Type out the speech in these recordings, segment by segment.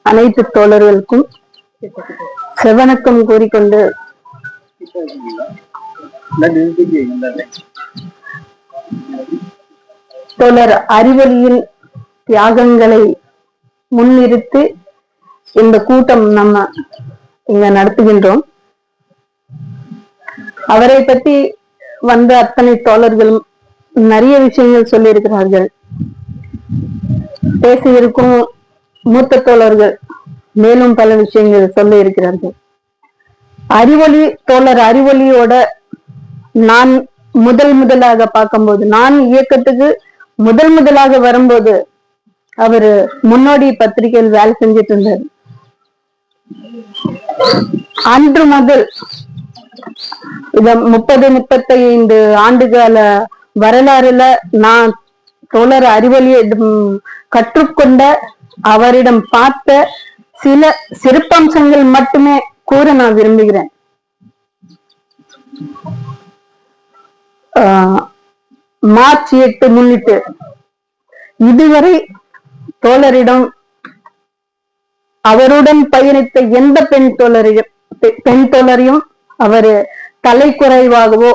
அனைத்து தோழர்களுக்கும் செவணக்கம் கூறிக்கொண்டு தோழர் அறிவொளியின் தியாகங்களை முன்னிறுத்தி இந்த கூட்டம் நம்ம இங்க நடத்துகின்றோம். அவரை பற்றி வந்த அத்தனை தோழர்களும் நிறைய விஷயங்கள் சொல்லி இருக்கிறார்கள். பேசியிருக்கும் மூத்த தோழர்கள் மேலும் பல விஷயங்கள் சொல்ல இருக்கிறார்கள். அறிவொளி தோழர் அறிவொளியோட நான் முதலாக பார்க்கும்போது, நான் இயக்கத்துக்கு முதலாக வரும்போது அவரு முன்னோடி பத்திரிகையில் வேலை செஞ்சிட்டு இருந்தார். அன்று முதல் இத 35 ஆண்டுகால வரலாறுல நான் தோழர் அறிவொளியை கற்றுக்கொண்ட, அவரிடம் பார்த்த சில சிறப்பம்சங்கள் மட்டுமே கூற நான் விரும்புகிறேன். மார்ச் 8 முன்னிட்டு இதுவரை தோழரிடம் அவருடன் பயணித்த எந்த பெண் தோழரையும் அவரு தலை குறைவாகவோ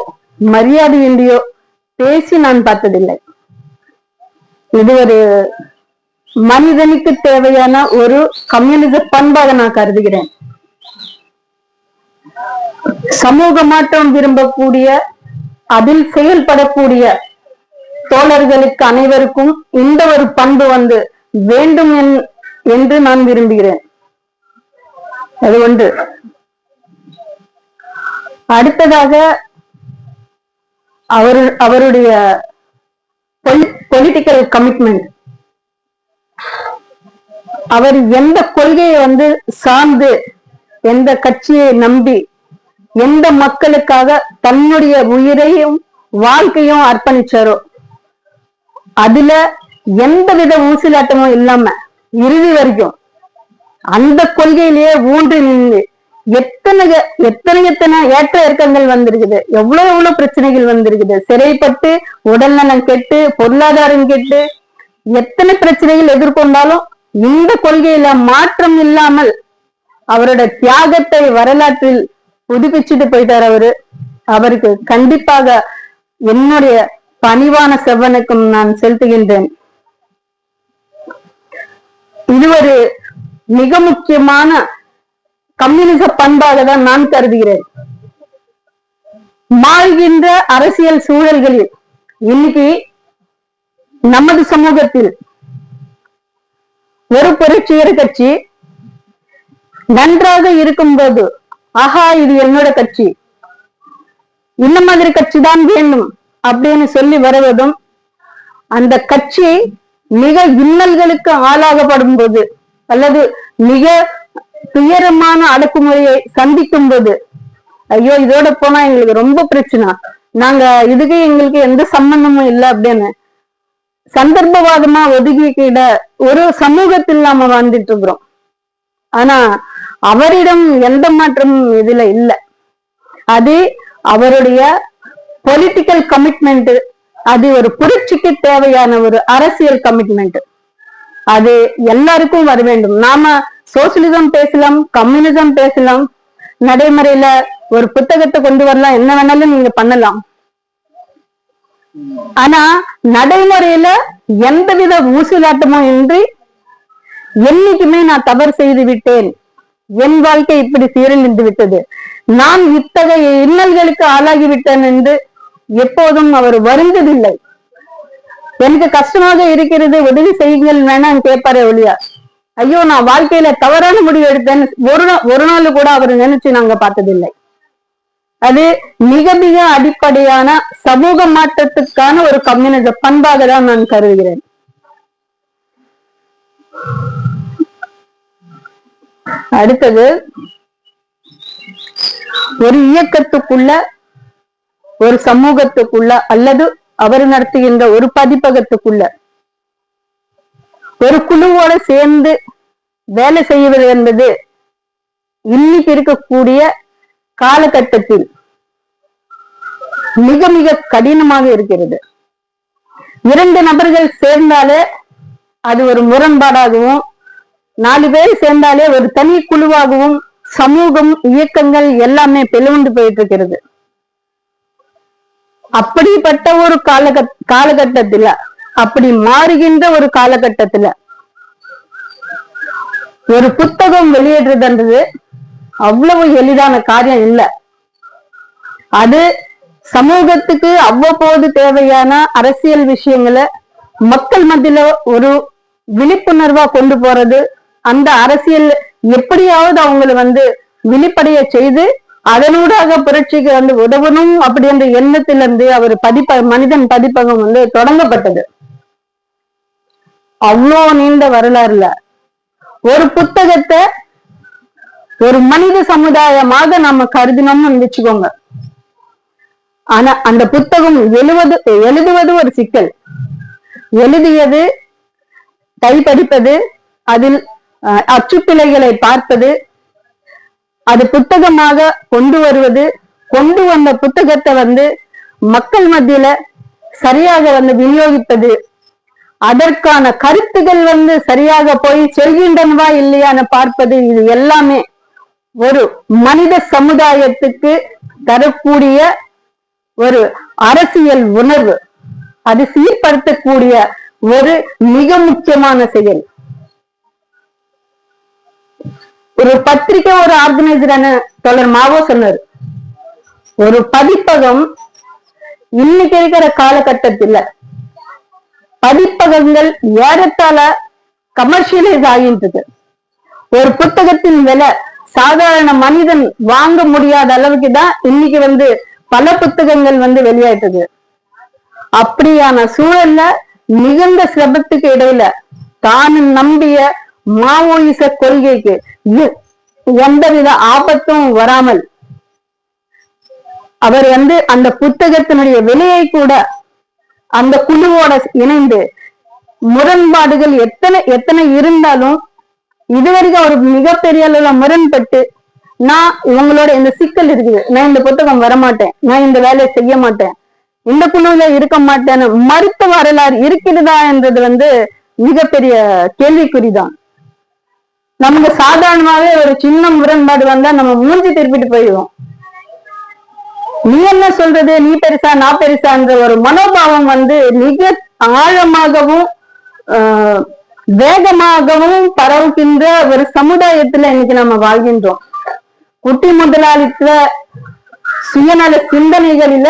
மரியாதையின்றியோ பேசி நான் பார்த்ததில்லை. இது ஒரு மனிதனுக்கு தேவையான ஒரு கம்யூனிச பண்பாக நான் கருதுகிறேன். சமூக மாற்றம் விரும்பக்கூடிய, அதில் செயல்படக்கூடிய தோழர்களுக்கு அனைவருக்கும் இந்த ஒரு பண்பு வேண்டும் என்று நான் விரும்புகிறேன். அது ஒன்று. அடுத்ததாக அவருடைய பொலிட்டிக்கல் கமிட்மெண்ட், அவர் எந்த கொள்கையை சார்ந்து, எந்த கட்சியை நம்பி, எந்த மக்களுக்காக தன்னுடைய உயிரையும் வாழ்க்கையும் அர்ப்பணிச்சாரோ அதுல எந்தவித ஊசலாட்டமும் இல்லாம இறுதி வரைக்கும் அந்த கொள்கையிலேயே ஊன்றி நின்று எத்தனை ஏற்ற இறக்கங்கள் வந்திருக்குது, எவ்வளவு பிரச்சனைகள் வந்திருக்குது. சிறைப்பட்டு, உடல்நலம் கெட்டு, பொருளாதாரம் கெட்டு, எத்தனை பிரச்சனைகள் எதிர்கொண்டாலும் இந்த கொள்கையில மாற்றம் இல்லாமல் அவரோட தியாகத்தை வரலாற்றில் புதுப்பிச்சுட்டு போயிட்டார். அவருக்கு கண்டிப்பாக என்னுடைய பணிவான செவ்வனுக்கும் நான் செலுத்துகின்றேன். இது ஒரு மிக முக்கியமான கம்யூனிச பண்பாக தான் நான் கருதுகிறேன். மாறுகின்ற அரசியல் சூழல்களில் இன்னைக்கு நமது சமூகத்தில் ஒரு புரட்சிகர கட்சி நன்றாக இருக்கும்போது, ஆஹா இது என்னோட கட்சி, இந்த மாதிரி கட்சி தான் வேண்டும் அப்படின்னு சொல்லி வருவதும், அந்த கட்சி மிக இன்னல்களுக்கு ஆளாகப்படும் போது அல்லது மிக துயரமான அடக்குமுறையை சந்திக்கும் போது, ஐயோ இதோட போனா எங்களுக்கு ரொம்ப பிரச்சனை, நாங்க இதுக்கு எங்களுக்கு எந்த சம்பந்தமும் இல்லை அப்படின்னு சந்தர்ப்பவாதமா ஒதுக்கிக்கிட ஒரு சமூகத்தில் நாம வாழ்ந்துட்டு இருக்கிறோம். ஆனா அவரிடம் எந்த மாற்றமும் இதுல இல்லை. அது அவருடைய பொலிட்டிக்கல் கமிட்மெண்ட், அது ஒரு புரட்சிக்கு தேவையான ஒரு அரசியல் கமிட்மெண்ட். அது எல்லாருக்கும் வர வேண்டும். நாம சோசியலிசம் பேசலாம், கம்யூனிசம் பேசலாம், நடைமுறையில ஒரு புத்தகத்தை கொண்டு வரலாம், என்ன வேணாலும் நீங்க பண்ணலாம். ஆனா நடைமுறையில எந்தவித ஊசலாட்டமும் இன்றி, என்னைக்குமே நான் தவறு செய்து விட்டேன், என் வாழ்க்கை இப்படி சீரழிந்து விட்டது, நான் இத்தகைய இன்னல்களுக்கு ஆளாகிவிட்டேன் என்று எப்போதும் அவர் வருந்ததில்லை. எனக்கு கஷ்டமாக இருக்கிறது, உதவி செய்யுங்கள் வேணாம் கேட்பாரே ஒழியா, ஐயோ நான் வாழ்க்கையில தவறான முடிவு எடுத்தேன் ஒரு நாள் கூட அவர் நினைச்சு நாங்க பார்த்ததில்லை. அது மிக மிக அடிப்படையான சமூக மாற்றத்துக்கான ஒரு கம்யூனிச பண்பாக தான் நான் கருதுகிறேன். அடுத்தது, ஒரு இயக்கத்துக்குள்ள, ஒரு சமூகத்துக்குள்ள அல்லது அவர் நடத்துகின்ற ஒரு பதிப்பகத்துக்குள்ள ஒரு குழுவோட சேர்ந்து வேலை செய்வது என்பது இன்னைக்கு இருக்கக்கூடிய காலகட்டத்தில் மிக மிக கடினமாக இருக்கிறது. 2 நபர்கள் சேர்ந்தாலே அது ஒரு முரண்பாடாகவும், 4 பேர் சேர்ந்தாலே ஒரு தனி குழுவாகவும் சமூகம் இயக்கங்கள் எல்லாமே பிளவுண்டு போயிட்டு இருக்கிறது. அப்படிப்பட்ட ஒரு காலகட்டத்துல அப்படி மாறுகின்ற ஒரு காலகட்டத்துல ஒரு புத்தகம் வெளியிடுறதுன்றது அவ்வளவு எளிதான காரியம் இல்லை. அது சமூகத்துக்கு அவ்வப்போது தேவையான அரசியல் விஷயங்களை மக்கள் மத்தியில ஒரு விழிப்புணர்வா கொண்டு போறது, அந்த அரசியல் எப்படியாவது அவங்களை விழிப்படைய செய்து அதனூடாக புரட்சிக்கு உதவணும் அப்படின்ற எண்ணத்திலிருந்து அவர் மனிதன் பதிப்பகம் தொடங்கப்பட்டது. அவ்வளோ நீண்ட வரலாறுல ஒரு புத்தகத்தை ஒரு மனித சமுதாயமாக நம்ம கருதினோம்னு வச்சுக்கோங்க. ஆனா அந்த புத்தகம் எழுதுவது ஒரு சிக்கல். எழுதியது, கைப்படிப்பது, அதில் அச்சுப்பிழைகளை பார்ப்பது, அது புத்தகமாக கொண்டு வருவது, கொண்டு வந்த புத்தகத்தை மக்கள் மத்தியில சரியாக விநியோகிப்பது, அதற்கான கருத்துகள் சரியாக போய் செல்கின்றனவா இல்லையான்னு பார்ப்பது, இது எல்லாமே ஒரு மனித சமுதாயத்துக்கு தரக்கூடிய ஒரு அரசியல் உணர்வு, அது சீர்படுத்தக்கூடிய ஒரு மிக முக்கியமான செயல். ஒரு பத்திரிகை ஒரு ஆர்கனைசரான தோழர் மாவோ சொன்னார், ஒரு பதிப்பகம் இன்னைக்கு இருக்கிற காலகட்டத்தில் பதிப்பகங்கள் ஏறத்தாழ கமர்ஷியலைஸ் ஆகின்றது. ஒரு புத்தகத்தின் விலை சாதாரண மனிதன் வாங்க முடியாத அளவுக்கு தான் இன்னைக்கு பல புத்தகங்கள் வெளியாயிட்டது. அப்படியான சூழல்ல மிகுந்த சிரமத்துக்கு இடையில தான் நம்பிய மாவோயிச கொள்கைக்கு எந்தவித ஆபத்தும் வராமல் அவர் அந்த புத்தகத்தினுடைய விலையை கூட அந்த குழுவோட இணைந்து, முரண்பாடுகள் எத்தனை இருந்தாலும் இதுவரைக்கும் அவர் மிகப்பெரிய அளவுல முரண்பட்டு, நான் இவங்களோட இந்த சிக்கல் இருக்குது, நான் இந்த புத்தகம் வரமாட்டேன், நான் இந்த வேலையை செய்ய மாட்டேன், இந்த குழுவில இருக்க மாட்டேன்னு மறுத்த வரலாறு இருக்கிறதா என்றது மிகப்பெரிய கேள்விக்குறிதான். நமக்கு சாதாரணமாவே ஒரு சின்ன முரண்பாடு வந்தா நம்ம மூஞ்சி திருப்பிட்டு போயிடுவோம். நீ என்ன சொல்றது, நீ பெருசா நான் பெருசான்ற ஒரு மனோபாவம் மிக ஆழமாகவும் வேகமாகவும் பரவுகின்ற ஒரு சமுதாயத்துல இன்னைக்கு நம்ம வாழ்கின்றோம். குட்டி முதலாளித்துவ சுயநல சிந்தனைகளில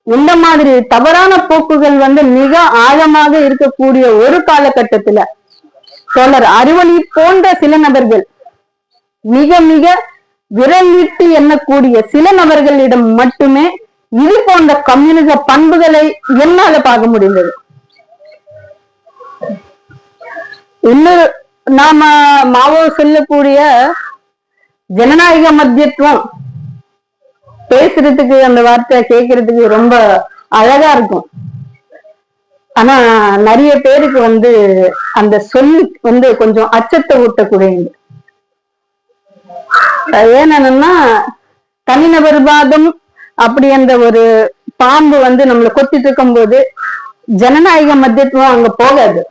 இந்த மாதிரி தவறான போக்குகள் மிக ஆழமாக இருக்கக்கூடிய ஒரு காலகட்டத்துல தோழர் அறிவொளி போன்ற சில நபர்கள், மிக மிக விரல் விட்டு எண்ணக்கூடிய சில நபர்களிடம் மட்டுமே இது போன்ற கம்யூனிச பண்புகளை என்னால பார்க்க முடிந்தது. இன்னொரு நாம மாவோ சொல்லக்கூடிய ஜனநாயக மத்தியத்துவம் பேசுறதுக்கு, அந்த வார்த்தை கேட்கறதுக்கு ரொம்ப அழகா இருக்கும். ஆனா நிறைய பேருக்கு அந்த சொல்லி கொஞ்சம் அச்சத்தை ஊட்டக்கூடியது. ஏன்னா தனிநபர்வாதம் அப்படி என்ற ஒரு பாம்பு நம்மளை கொத்திட்டு இருக்கும் போது ஜனநாயக மத்தியத்துவம் அங்க போகாது.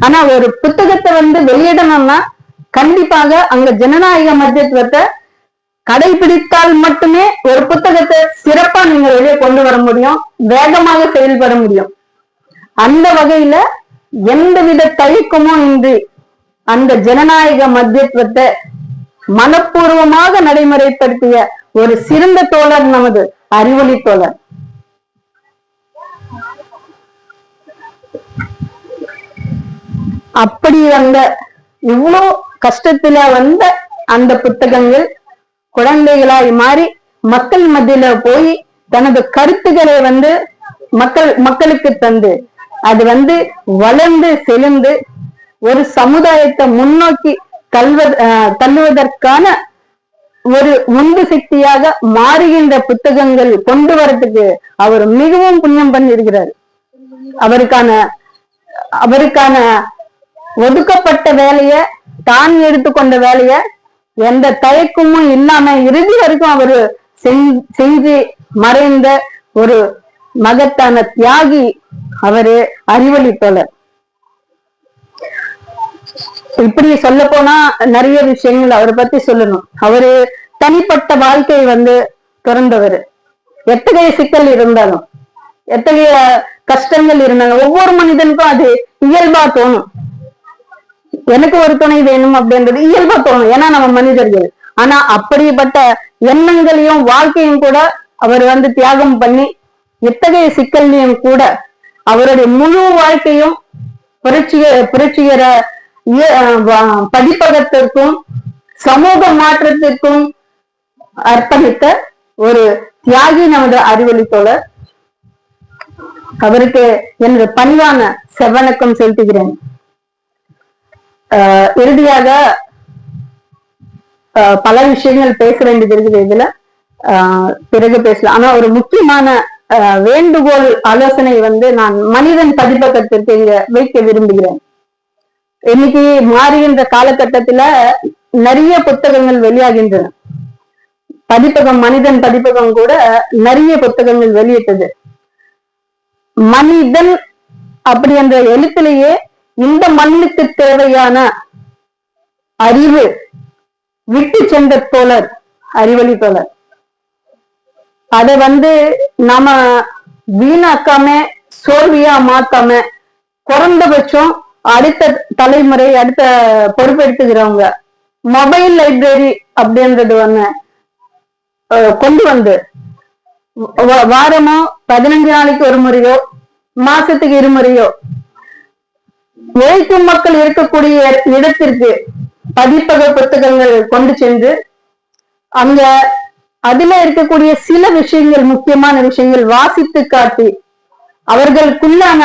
ஆனா ஒரு புத்தகத்தை வெளியிடணும்னா கண்டிப்பாக அங்க ஜனநாயக மத்தியத்துவத்தை கடைபிடித்தால் மட்டுமே ஒரு புத்தகத்தை சிறப்பா நீங்க வெளியே கொண்டு வர முடியும், வேகமாக செயல்பட முடியும். அந்த வகையில எந்தவித தயக்கமும் இன்றி அந்த ஜனநாயக மத்தியத்துவத்தை மனப்பூர்வமாக நடைமுறைப்படுத்திய ஒரு சிறந்த தோழர் நமது அறிவொளி தோழர். அப்படி இவ்வளோ கஷ்டத்துல அந்த புத்தகங்கள் குழந்தைகளாய் மாறி மக்கள் மத்தியில போய் தனது கருத்துக்களை மக்களுக்கு தந்து அது வளர்ந்து செழுந்து ஒரு சமுதாயத்தை முன்னோக்கி தள்ளுவதற்கான ஒரு உந்து சக்தியாக மாறுகின்ற புத்தகங்கள் கொண்டு வரதுக்கு அவர் மிகவும் புண்ணியம் பண்ணியிருக்கிறார். அவருக்கான ஒதுக்கப்பட்ட வேலைய, தான் எடுத்துக்கொண்ட வேலைய எந்த தயக்கமும் இல்லாம இறுதி வரைக்கும் அவரு செஞ்சு மறைந்த ஒரு மகத்தான தியாகி அவரு அறிவொளி தோழர். இப்படி சொல்ல போனா நிறைய விஷயங்கள் அவரை பத்தி சொல்லணும். அவரு தனிப்பட்ட வாழ்க்கை பிறந்தவர். எத்தகைய சிக்கல் இருந்தாலும், எத்தகைய கஷ்டங்கள் இருந்தாலும், ஒவ்வொரு மனிதனுக்கும் அது இயல்பா தோணும். எனக்கு ஒரு துணை வேணும் அப்படின்றது இயல்பா தோணும், ஏன்னா நம்ம மனிதர்கள். ஆனா அப்படிப்பட்ட எண்ணங்களையும் வாழ்க்கையும் கூட அவர் தியாகம் பண்ணி, எத்தகைய சிக்கல்லையும் கூட அவருடைய முழு வாழ்க்கையும் புரட்சிகர பதிப்பகத்திற்கும் சமூக மாற்றத்திற்கும் அர்ப்பணித்த ஒரு தியாகி நமது அறிவொளி தோழர். அவருக்கு எனது பணிவான செவ்வணக்கம் செலுத்துகிறேன். இறுதியாக பல விஷயங்கள் பேச வேண்டியது இருக்குது, இதுல பிறகு பேசலாம். ஆனா ஒரு முக்கியமான வேண்டுகோள் ஆலோசனை நான் மனிதன் பதிப்பகத்திற்கு இங்க வைக்க விரும்புகிறேன். இன்னைக்கு மாறுகின்ற காலகட்டத்துல நிறைய புத்தகங்கள் வெளியாகின்றன. பதிப்பகம், மனிதன் பதிப்பகம் கூட நிறைய புத்தகங்கள் வெளியிட்டது. மனிதன் அப்படி என்ற எழுத்திலேயே இந்த மண்ணுக்கு தேவையான அறிவு விட்டு சென்ற தோழர் அறிவொளி தோழர். அதை நாம வீணாக்காம சோர்வியா மாத்தாம, குறைந்தபட்சம் அடுத்த தலைமுறை, அடுத்த பொறுப்பெடுத்துக்கிறவங்க மொபைல் லைப்ரரி அப்படின்றது கொண்டு வாரமோ 15 நாளைக்கு ஒரு முறையோ மாசத்துக்கு 2 முறையோ உழைக்கும் மக்கள் இருக்கக்கூடிய இடத்திற்கு பதிப்பக புத்தகங்கள் கொண்டு சென்று அங்க அதுல இருக்கக்கூடிய சில விஷயங்கள், முக்கியமான விஷயங்கள் வாசித்து காட்டி அவர்களுக்குள்ளான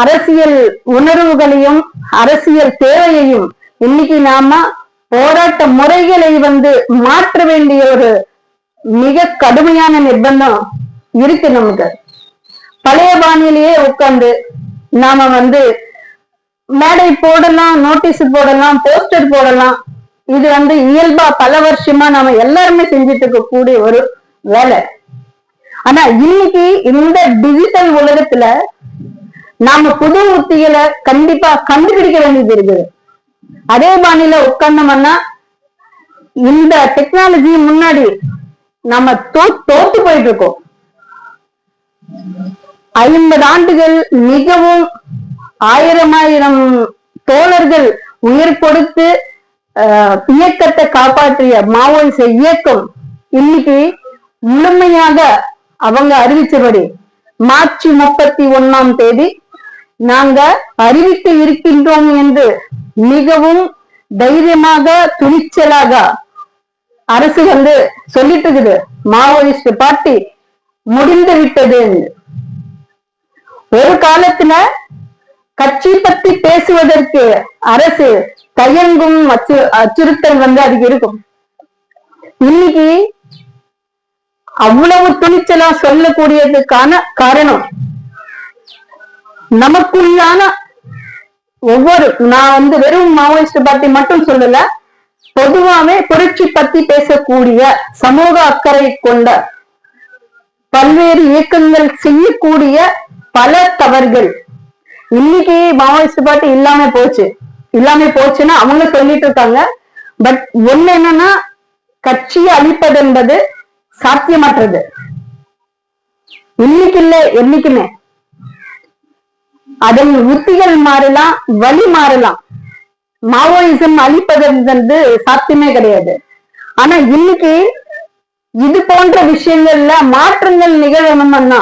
அரசியல் உணர்வுகளையும் அரசியல் தேவையையும், இன்னைக்கு நாம போராட்ட முறைகளை மாற்ற வேண்டிய ஒரு மிக கடுமையான நிர்பந்தம் இருக்கு நமக்கு. பழைய பாணியிலேயே உட்கார்ந்து நாம மேடை போடலாம், நோட்டீஸ் போடலாம், போஸ்டர் போடலாம். இது இயல்பா பல வருஷமா நாம எல்லாருமே செஞ்சுட்டு இருக்கக்கூடிய ஒரு வேலை. ஆனா இன்னைக்கு இந்த டிஜிட்டல் உலகத்துல நாம புது உத்திகளை கண்டிப்பா கண்டுபிடிக்க வேண்டியது இருக்குது. அதே பாணியில உட்கார்ந்தோம்னா இந்த டெக்னாலஜி முன்னாடி நம்ம தோத்து போயிட்டு இருக்கோம். 50 ஆண்டுகள் மிகவும் 1000 தோழர்கள் உயிர் கொடுத்து இயக்கத்தை காப்பாற்றிய மாவோயிச இயக்கம் இன்னைக்கு முழுமையாக அவங்க அறிவிச்சபடி மார்ச் 31ஆம் தேதி நாங்க அறிவிக்க இருக்கின்றோம் என்று மிகவும் தைரியமாக, துணிச்சலாக அரசு சொல்லிட்டு இருக்குது. மாவோயிஸ்ட் பார்ட்டி முடிந்து விட்டது. ஒரு காலத்துல கட்சி பத்தி பேசுவதற்கு அரசு தயங்கும், அச்சுறுத்தல் அதுக்கு இருக்கும். இன்னைக்கு அவ்வளவு துணிச்சலா சொல்லக்கூடியதுக்கான காரணம் நமக்குள்ளான ஒவ்வொரு, நான் வெறும் மாவோயிஸ்ட் பார்ட்டி மட்டும் சொல்லல, பொதுவாவே புரட்சி பத்தி பேசக்கூடிய சமூக அக்கறை கொண்ட பல்வேறு இயக்கங்கள் செய்யக்கூடிய பல தவறுகள் இன்னைக்கு மாவோயிஸ்ட் பார்ட்டி இல்லாம போச்சுன்னா அவங்க சொல்லிட்டு இருக்காங்க. பட் ஒண்ணு என்னன்னா, கட்சியை அழிப்பது என்பது சாத்தியமற்றது. இன்னைக்கு இல்ல, என்னைக்குமே அதன் உத்திகள் மாறலாம், வழி மாறலாம். மாவோயிசம் அழிப்பது சாத்தியமே கிடையாது. ஆனா இன்னைக்கு இது போன்ற விஷயங்கள்ல மாற்றங்கள் நிகழணும்னா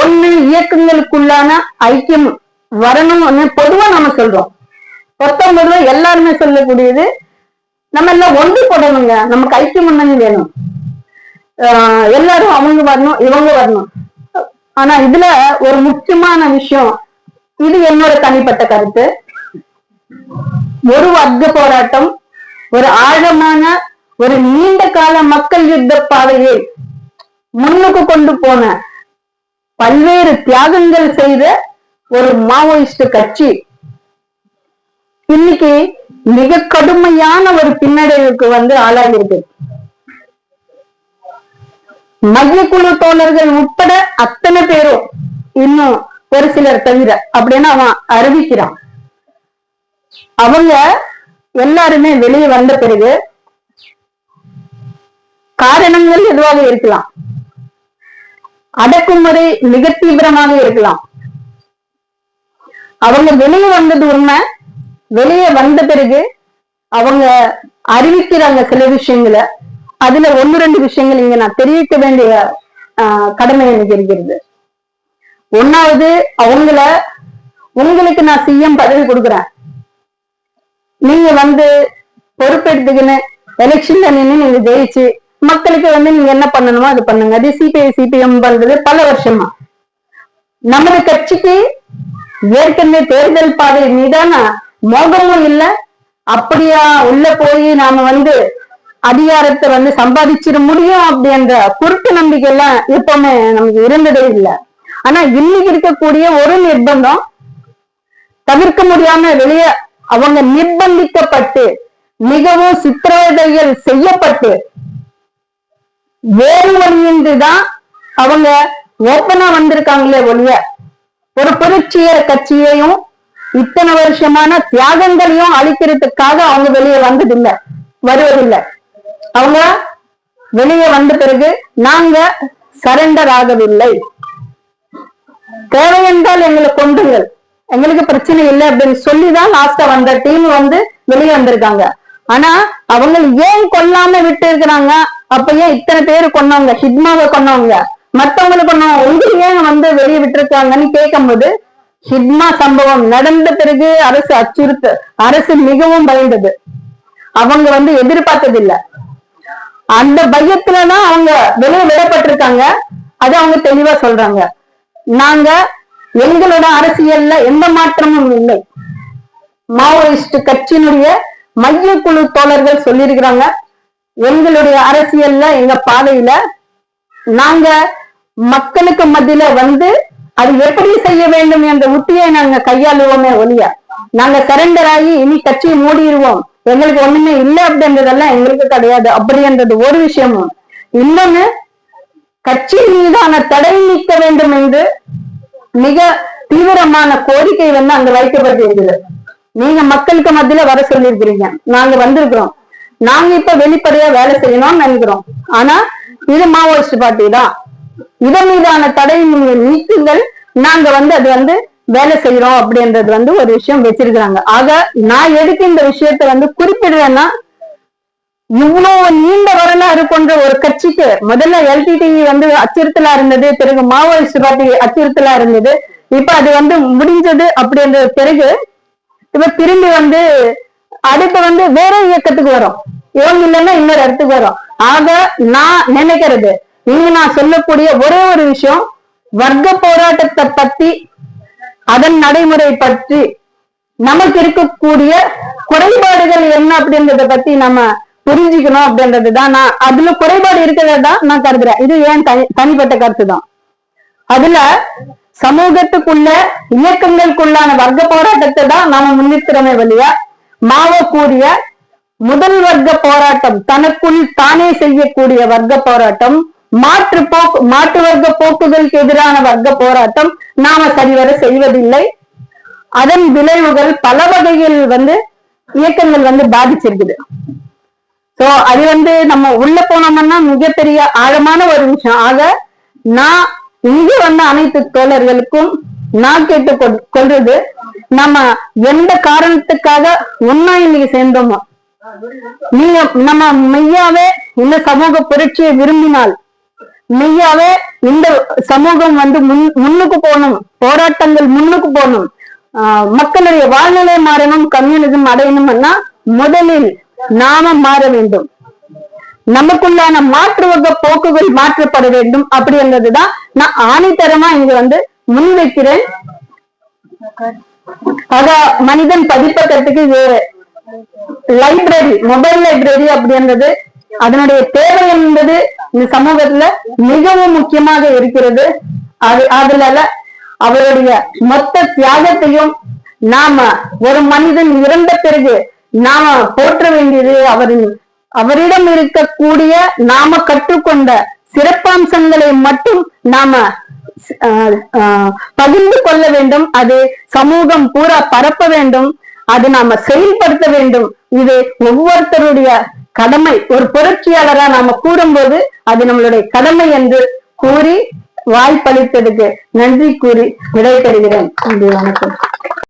ஒண்ணு இயக்கங்களுக்குள்ளான ஐக்கியம் வரணும்னு பொதுவா நம்ம சொல்றோம். 19 எல்லாருமே சொல்லக்கூடியது, நம்ம எல்லாம் ஒன்று போடணுங்க, நமக்கு ஐக்கியம் ஒண்ணு வேணும், எல்லாரும் அவங்க வரணும், இவங்க வரணும். ஆனா இதுல ஒரு முக்கியமான விஷயம், இது என்னோட தனிப்பட்ட கருத்து. ஒரு வர்க்க போராட்டம், ஒரு ஆழமான, ஒரு நீண்ட கால மக்கள் யுத்த பாதையை முன்னுக்கு கொண்டு போன, பல்வேறு தியாகங்கள் செய்த ஒரு மாவோயிஸ்ட் கட்சி இன்னைக்கு மிக கடுமையான ஒரு பின்னடைவுக்கு ஆளாகிருக்கு. மத்திய குழு தோழர்கள் உட்பட அத்தனை பேரும், இன்னும் ஒரு சிலர் தவிர அப்படின்னு அவன் அறிவிக்கிறான். அவங்க எல்லாருமே வெளியே வந்த பிறகு காரணங்கள் எதுவாக இருக்கலாம், அடக்குமுறை மிக தீவிரமாக இருக்கலாம். அவங்க வெளியே வந்தது உண்மை. வெளியே வந்த பிறகு அவங்க அறிவிக்கிறாங்க சில விஷயங்களை. அதுல 1-2 விஷயங்கள் இங்க நான் தெரிவிக்க வேண்டிய கடமை எனக்கு இருக்கிறது. ஒன்னாவது, உங்களுக்கு நான் சிஎம் பதவி கொடுக்குறேன், நீங்க பொறுப்பெடுத்துக்கின்னு எலெக்ஷன்ல நின்று நீங்க ஜெயிச்சு மக்களுக்கு நீங்க என்ன பண்ணணுமோ அது பண்ணுங்க. அது சிபிஎம் பண்றது பல வருஷமா. நமது கட்சிக்கு ஏற்கனவே தேர்தல் பாதை மீதான மோகமும் இல்லை. அப்படியா உள்ள போய் நாம அதிகாரத்தை சம்பாதிச்சிட முடியும் அப்படின்ற குறுக்கு நம்பிக்கை எல்லாம் எப்பவுமே நமக்கு இருந்ததே இல்லை. ஆனா இன்னைக்கு இருக்கக்கூடிய ஒரு நிர்பந்தம் தவிர்க்க முடியாம வெளியே அவங்க நிர்பந்திக்கப்பட்டு மிகவும் சித்திரவதைகள் செய்யப்பட்டு வேறு வழியின்றிதான் அவங்க ஓப்பனா வந்திருக்காங்களே ஒழிய ஒரு புரட்சியர கட்சியையும் இத்தனை வருஷமான தியாகங்களையும் அழிக்கிறதுக்காக அவங்க வெளியே வருவதில்லை. அவங்க வெளியே வந்த பிறகு நாங்க சரண்டர் ஆகவில்லை, தேவையென்றால் எங்களை கொண்டுங்கள், எங்களுக்கு பிரச்சனை இல்லை அப்படின்னு சொல்லிதான் லாஸ்டா வந்த டீம் வெளியே வந்திருக்காங்க. ஆனா அவங்க ஏன் கொல்லாம விட்டு இருக்கிறாங்க? அப்ப ஏன் இத்தனை பேரு கொண்டவங்க, ஹிட்மாவை கொண்டவங்க, மத்தவங்களுக்கு கொண்டவங்க, உங்களுக்கு ஏன் வெளியே விட்டுருக்காங்கன்னு கேட்கும் போது, ஹிட்மா சம்பவம் நடந்த பிறகு அரசு மிகவும் பயந்தது. அவங்க எதிர்பார்த்தது இல்ல. அந்த பயத்துலதான் அவங்க வெளியே விடப்பட்டிருக்காங்க. அது அவங்க தெளிவா சொல்றாங்க. நாங்க எங்களோட அரசியல்ல எந்த மாற்றமும் இல்லை. மாவோயிஸ்ட் கட்சியினுடைய மையக்குழு தோழர்கள் சொல்லியிருக்கிறாங்க, எங்களுடைய அரசியல்ல எங்க பாதையில நாங்க மக்களுக்கு மத்தியில அது எப்படி செய்ய வேண்டும் என்ற உத்தியை நாங்க கையாளுவோமே ஒழிய நாங்க சரண்டர் ஆகி இனி கட்சியை மூடிடுவோம், எங்களுக்கு ஒண்ணுமே இல்லை அப்படின்றதெல்லாம் எங்களுக்கு கிடையாது அப்படின்றது ஒரு விஷயமும். இன்னொன்னு, கட்சி மீதான தடை நீக்க வேண்டும் என்று மிக தீவிரமான கோரிக்கை அங்க வைக்கப்பட்டிருக்குது. நீங்க மக்களுக்கு மத்தியில வர சொல்லியிருக்கிறீங்க, நாங்க வந்திருக்கிறோம், நாங்க இப்ப வெளிப்படையா வேலை செய்யணும்னு நினைக்கிறோம். ஆனா இது மாவோயிஸ்ட் பார்ட்டி தான், இதன் மீதான தடை நீங்க நீக்குங்கள், நாங்க அது வேலை செய்யறோம் அப்படின்றது ஒரு விஷயம் வச்சிருக்கிறாங்க. ஆக நான் எதுக்கு இந்த விஷயத்த குறிப்பிடுறேன்னா, இவ்வளவு நீண்ட வரலாறு கொண்ட ஒரு கட்சிக்கு முதல்ல எல்டிடி அச்சுறுத்தலா இருந்தது, பிறகு மாவோயிஸ்ட் பார்ட்டி அச்சுறுத்தலா இருந்தது, இப்ப அது முடிஞ்சது அப்படின்றது பிறகு இப்ப திரும்பி அடுத்து வேற இயக்கத்துக்கு வரும், இவங்க இல்லைன்னா இன்னொரு இடத்துக்கு வரும். ஆக நான் நினைக்கிறது, இங்க நான் சொல்லக்கூடிய ஒரே ஒரு விஷயம், வர்க்க போராட்டத்தை பத்தி, அதன் நடைமுறை பற்றி, நமக்கு இருக்கக்கூடிய குறைபாடுகள் என்ன அப்படின்றத பத்தி நம்ம புரிஞ்சுக்கணும் அப்படின்றதுதான். நான் அதுல குறைபாடு இருக்கிறதான் நான் கருதுறேன். இது ஏன் தனிப்பட்ட கருத்து தான். அதுல சமூகத்துக்குள்ள இயக்கங்களுக்குள்ளான வர்க்க போராட்டத்தை தான் நாம முன்னிறுத்துறோமே வழியா, மாவோ கூடிய முதல் வர்க்க போராட்டம், தனக்குள் தானே செய்யக்கூடிய வர்க்க போராட்டம், மாற்று வர்க்க போக்குகளுக்கு எதிரான வர்க்க போராட்டம் நாம சரிவர செய்வதில்லை. அதன் விளைவுகள் பல வகையில் இயக்கங்கள் பாதிச்சிருக்குது. சோ அது நம்ம உள்ள போனோம்னா மிகப்பெரிய ஆழமான ஒரு விஷயம். ஆக நான் இங்க அனைத்து தோழர்களுக்கும் நான் கேட்டுக் கொள்றது, நம்ம எந்த காரணத்துக்காக ஒன்னா இன்னைக்கு சேர்ந்தோமோ, நீங்க நம்ம மெய்யாவே இந்த சமூக புரட்சியை விரும்பினால், மெய்யாவே இந்த சமூகம் முன்னுக்கு போகணும், போராட்டங்கள் முன்னுக்கு போகணும், மக்களுடைய வாழ்நிலை மாறணும், கம்யூனிசம் அடையணும்னா முதலில் நாம மாற வேண்டும், நமக்குள்ளான மாற்று வர்க்க போக்குகள் மாற்றப்பட வேண்டும் அப்படின்றதுதான் நான் ஆணித்தரமா இங்க முன்வைக்கிறேன். மனிதன் பதிப்பகத்துக்கு லைப்ரரி, மொபைல் லைப்ரரி அப்படின்றது அதனுடைய தேவை என்பது இந்த சமூகத்துல மிகவும் முக்கியமாக இருக்கிறது. அதுல அவருடைய மொத்த தியாகத்தையும் நாம ஒரு மனிதன் இறந்த பிறகு நாம போற்ற வேண்டியது அவரிடம் இருக்கக்கூடிய நாம கற்றுக்கொண்ட சிறப்பம்சங்களை மட்டும் நாம பகிர்ந்து கொள்ள வேண்டும். அது சமூகம் பூரா பரப்ப வேண்டும். அது நாம செயல்படுத்த வேண்டும். இது ஒவ்வொருத்தருடைய கடமை. ஒரு புரட்சியாளரா நாம கூறும்போது அது நம்மளுடைய கடமை என்று கூறி வாய்ப்பளித்ததுக்கு நன்றி கூறி விடை பெறுகிறேன். வணக்கம்.